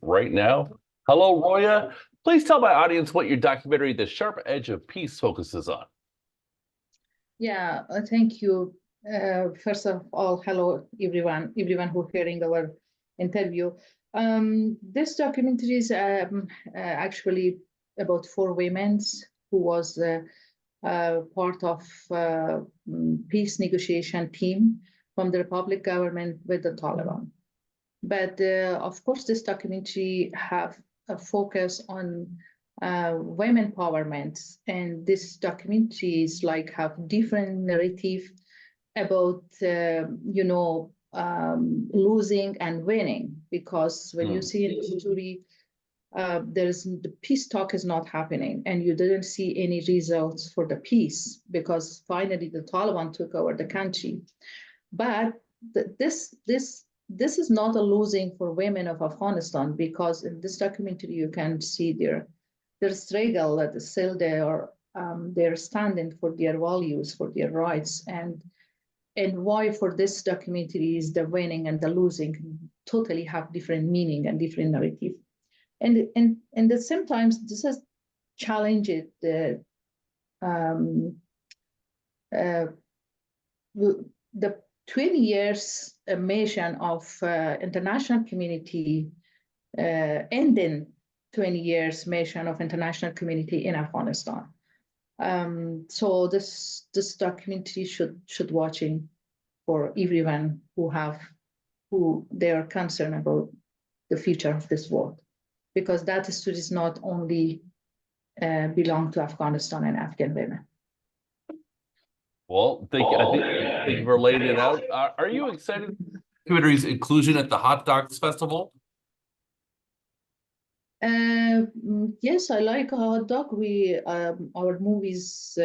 Right now. Hello, Roya. Please tell my audience what your documentary, The Sharp Edge of Peace, focuses on. Yeah, thank you. First of all, hello, everyone who's hearing our interview. This documentary is actually about four women who was part of peace negotiation team from the Republic government with the Taliban. But of course, this documentary have a focus on women empowerment, and this documentary is like have different narrative about losing and winning, because when you see in the story, there's the peace talk is not happening, and you didn't see any results for the peace because finally the Taliban took over the country. But this is not a losing for women of Afghanistan, because in this documentary you can see their struggle, that still they're standing for their values, for their rights, and why for this documentary is the winning and the losing totally have different meaning and different narrative. And at the same time, this has challenged the 20 years mission of international community, ending 20 years mission of international community in Afghanistan. So this documentary should watching for everyone who they are concerned about the future of this world, because that story is not only belong to Afghanistan and Afghan women. Well, thank you for laying it out. Are you excited for the documentary's inclusion at the Hot Docs Festival? Yes, I like Hot Dog. Our movies,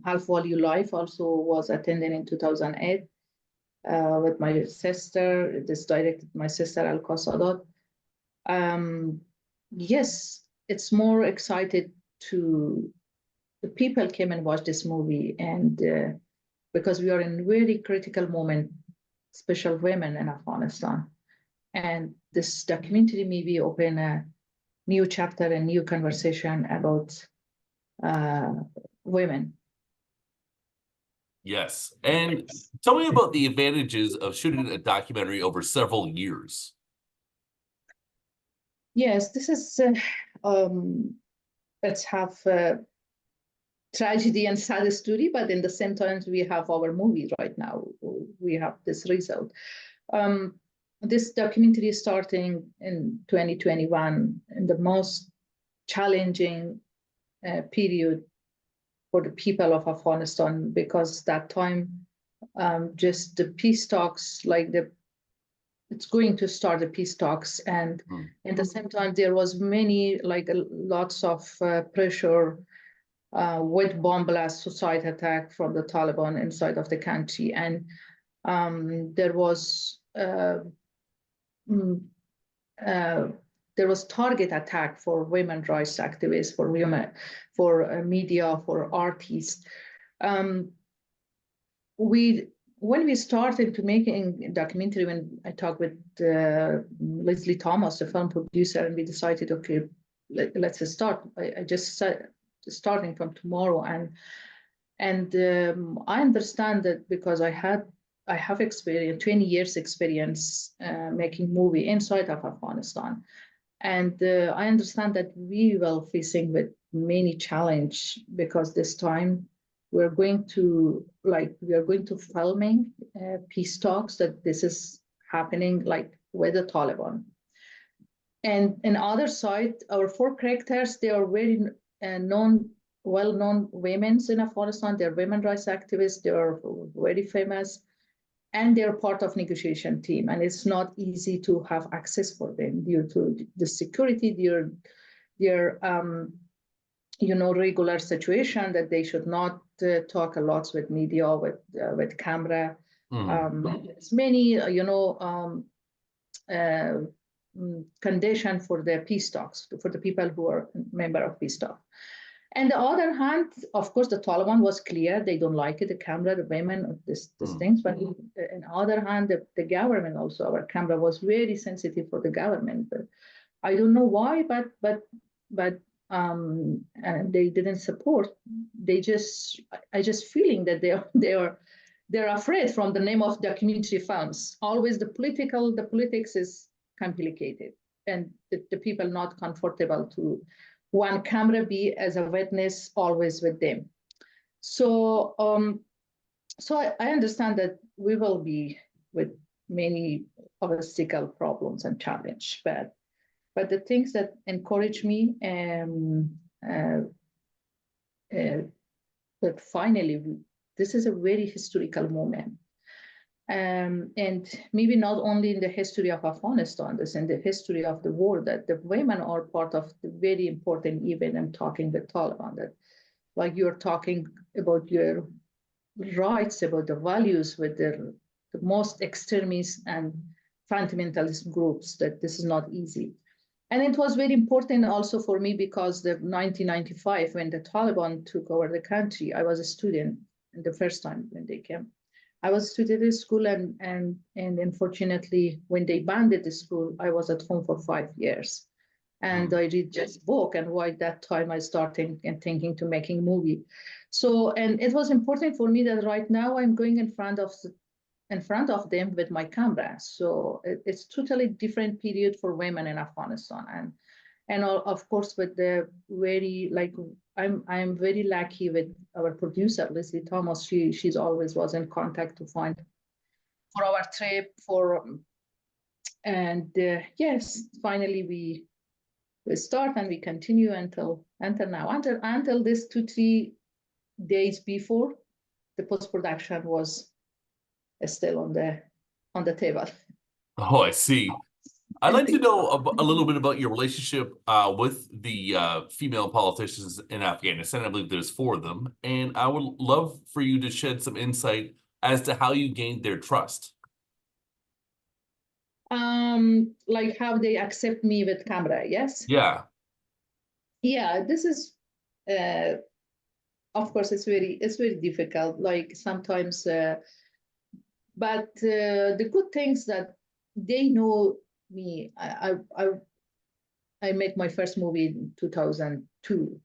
Half Value Life, also was attended in 2008 with my sister. This directed my sister Roya Sadat. Yes, it's more excited to the people came and watched this movie, and because we are in a very critical moment, special women in Afghanistan, and this documentary maybe open a new chapter and new conversation about women. Yes, and tell me about the advantages of shooting a documentary over several years. Yes, this is let's have tragedy and sad story, but in the same time we have our movie right now. We have this result. This documentary is starting in 2021, in the most challenging period for the people of Afghanistan, because that time just the peace talks, it's going to start the peace talks, and at the same time there was lots of pressure with bomb blast, suicide attack from the Taliban inside of the country, and there was target attack for women rights activists, for women, for media, for artists. When we started to making a documentary, when I talked with Leslie Thomas, the film producer, and we decided, okay, let's start. I just said, starting from tomorrow, and I understand that because I have experience, 20 years experience making movie inside of Afghanistan, and I understand that we will facing with many challenge, because this time we are going to filming peace talks, that this is happening with the Taliban. And on the other side, our four characters, they are very well-known women in Afghanistan. They're women rights activists. They are very famous, and they're part of negotiation team. And it's not easy to have access for them due to the security, their regular situation, that they should not talk a lot with media, with camera. It's many, condition for the peace talks, for the people who are member of peace talk. And the other hand, of course, the Taliban was clear. They don't like it, the camera, the women, these things. But on the other hand, the government also, our camera was very sensitive for the government. But I don't know why, but they didn't support. I just feeling that they're afraid from the name of documentary films. Always the politics is complicated, and the people not comfortable to one camera be as a witness always with them. So I understand that we will be with many obstacle problems and challenge, but the things that encourage me that finally this is a very historical moment. And maybe not only in the history of Afghanistan, this in the history of the world, that the women are part of the very important event. I'm talking the Taliban, that like you're talking about your rights, about the values with the most extremist and fundamentalist groups, that this is not easy. And it was very important also for me because the 1995, when the Taliban took over the country, I was a student the first time when they came. I was a student at school, and unfortunately, when they banned the school, I was at home for 5 years. And I read just book, and why that time I started and thinking to making movie. So, and it was important for me that right now I'm going in front of them with my camera. So it's totally different period for women in Afghanistan, and of course with the very like I'm very lucky with our producer Leslie Thomas. She's always was in contact to find for our trip and yes, finally we start and we continue until now until this 2-3 days before the post-production was still on the table. Oh, I see. I'd like to know a little bit about your relationship with the female politicians in Afghanistan. I believe there's 4 of them, and I would love for you to shed some insight as to how you gained their trust. Like how they accept me with camera, yes? Yeah. Yeah, this is of course it's very difficult, like sometimes but the good things that they know me. I made my first movie in 2002,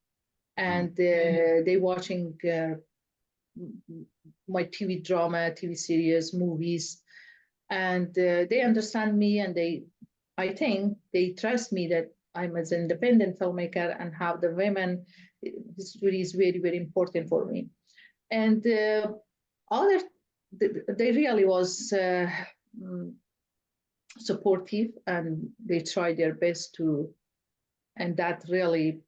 and they watching my TV drama, TV series, movies, and they understand me, and I think they trust me that I'm as an independent filmmaker and how the women history is very, very important for me. And they really was supportive, and they tried their best to, and that really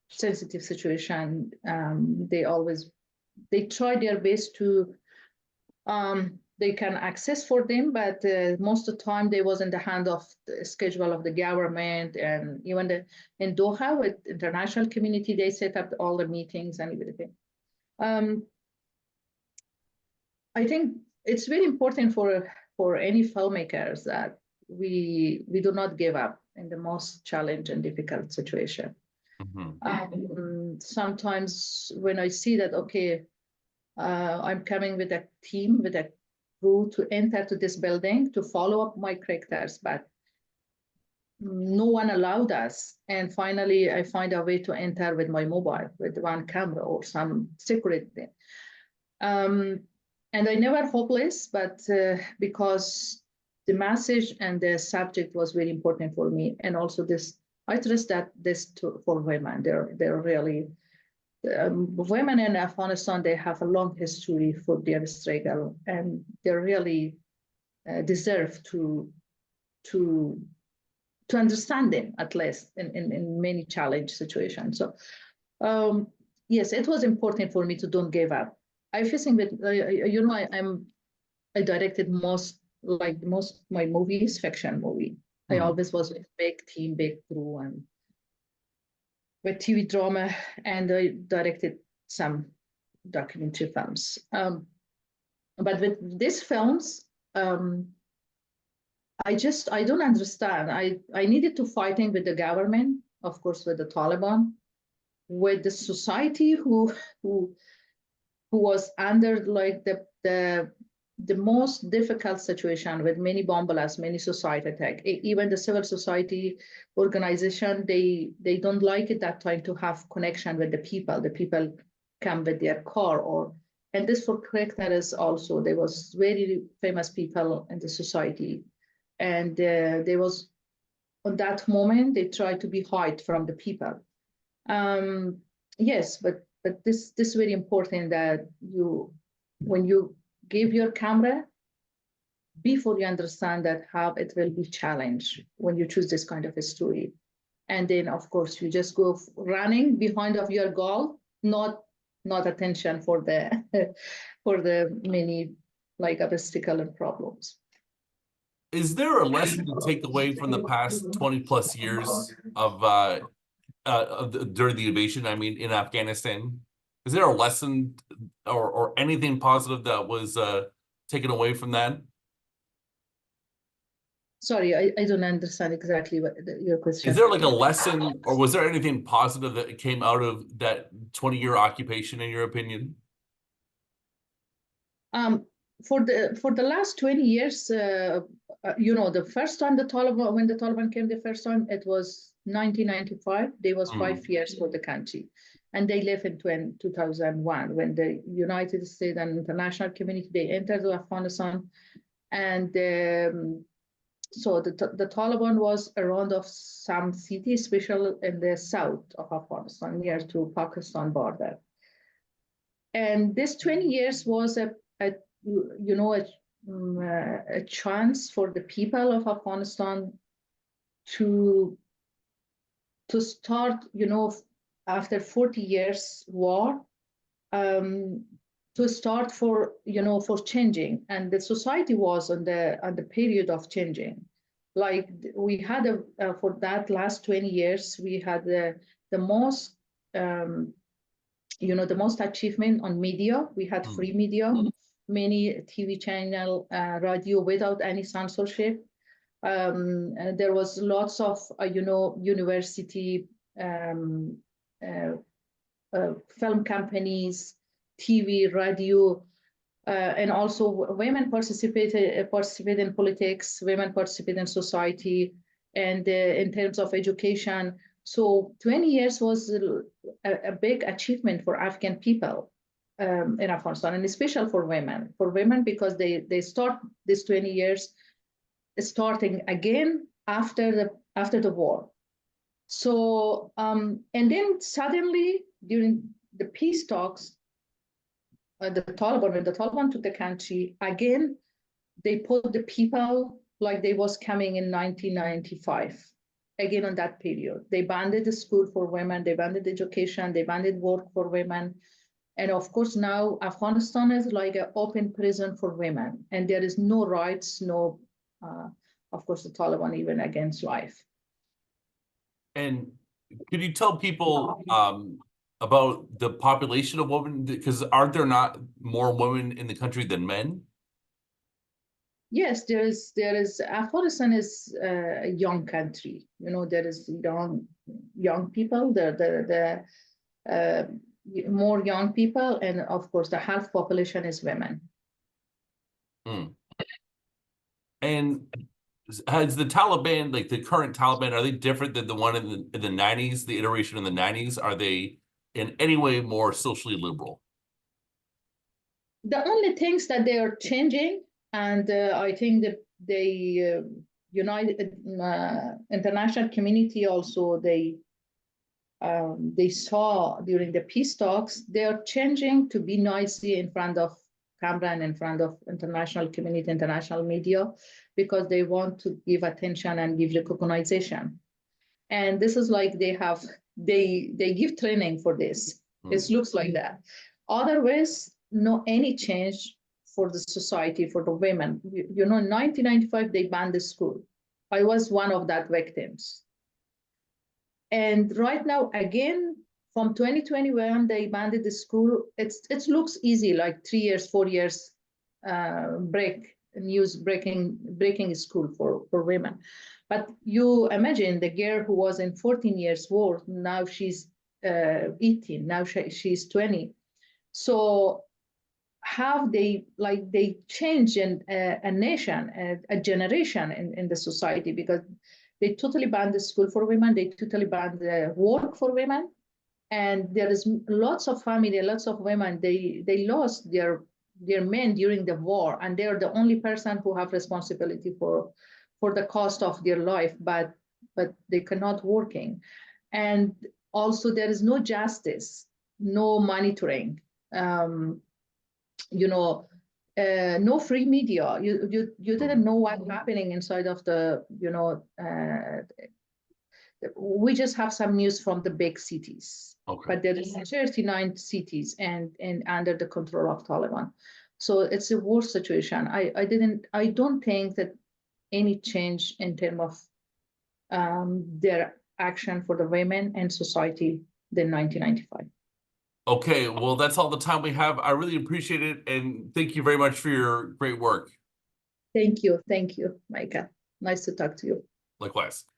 sensitive situation, they try their best to they can access for them, but most of the time they was in the hand of the schedule of the government, and even in Doha with international community, they set up all the meetings and everything. I think it's very important for any filmmakers that we do not give up in the most challenging and difficult situation. Sometimes when I see that, okay, I'm coming with a team, with a crew to enter to this building to follow up my characters, but no one allowed us. And finally, I find a way to enter with my mobile, with one camera or some security. And I never hopeless, but because the message and the subject was very important for me, and also this, I trust that this for women, they're really women in Afghanistan. They have a long history for their struggle, and they really deserve to understand them at least in many challenge situations. So yes, it was important for me to don't give up. I facing with I directed most my movies fiction movie. I always was with big team, big crew, and with TV drama, and I directed some documentary films. But with these films, I don't understand. I needed to fighting with the government, of course, with the Taliban, with the society who was under like the most difficult situation with many bomb blasts, many suicide attack. Even the civil society organization, they don't like it that time to have connection with the people. The people come with their car or, and this for correctness also, there was very famous people in the society. And there was, on that moment, they tried to be hide from the people. Yes, but this is very important that you, when you give your camera, before you understand that how it will be challenged when you choose this kind of a story. And then of course you just go running behind of your goal, not attention for the for the many like obstacle and problems. Is there a lesson to take away from the past 20 plus years of during the invasion? I mean, in Afghanistan, is there a lesson or anything positive that was taken away from that? Sorry, I don't understand exactly what your question. Is there like a lesson, or was there anything positive that came out of that 20-year occupation, in your opinion? For the last 20 years, you know, the first time the Taliban, when the Taliban came the first time, it was 1995. They was 5 years for the country, and they left in 2001 when the United States and international community they entered Afghanistan, and so the Taliban was around of some cities, especially in the south of Afghanistan, near to Pakistan border. And this 20 years was a you know, a chance for the people of Afghanistan to start, you know, after 40 years war, to start for, you know, for changing. And the society was on the period of changing. Like we had for that last 20 years, we had the most, you know, the most achievement on media. We had free media, many TV channel, radio without any censorship. And there was lots of, you know, university, film companies, TV, radio, and also women participate in politics, women participate in society, and in terms of education. So 20 years was a big achievement for Afghan people in Afghanistan, and especially for women because they start this 20 years starting again after the war. So and then suddenly during the peace talks, when the Taliban took the country again, they put the people like they was coming in 1995. Again, on that period, they banned the school for women, they banned education, they banned work for women. And of course, now Afghanistan is like an open prison for women, and there is no rights, no, of course, the Taliban even against life. And could you tell people about the population of women? Because aren't there not more women in the country than men? Yes, there is. Afghanistan is a young country. You know, there is young people. The more young people, and of course, the half population is women. And has the Taliban, like the current Taliban, are they different than the one in the 90s, the iteration in the 90s? Are they in any way more socially liberal? The only things that they are changing, and I think that they United international community also they saw during the peace talks, they are changing to be noisy in front of camera and in front of international community, international media, because they want to give attention and give recognition. And this is like they give training for this. It looks like that. Otherwise, no any change for the society, for the women. You know, in 1995, they banned the school. I was one of that victims. And right now, again, from 2021, they banned the school. It looks easy, like 3 years, 4 years breaking school for women. But you imagine the girl who was in 14 years old, now she's 18. Now she's 20. So how they change a nation, a generation in the society, because they totally banned the school for women, they totally banned the work for women, and there is lots of family, lots of women, they lost their men during the war, and they're the only person who have responsibility for the cost of their life, but they cannot working. And also there is no justice, no monitoring, no free media. You didn't know what's happening inside of the, we just have some news from the big cities. Okay. But there is 39 cities and under the control of Taliban. So it's a worse situation. I don't think that any change in terms of their action for the women and society than 1995. Okay, well, that's all the time we have. I really appreciate it, and thank you very much for your great work. Thank you, Micah. Nice to talk to you. Likewise.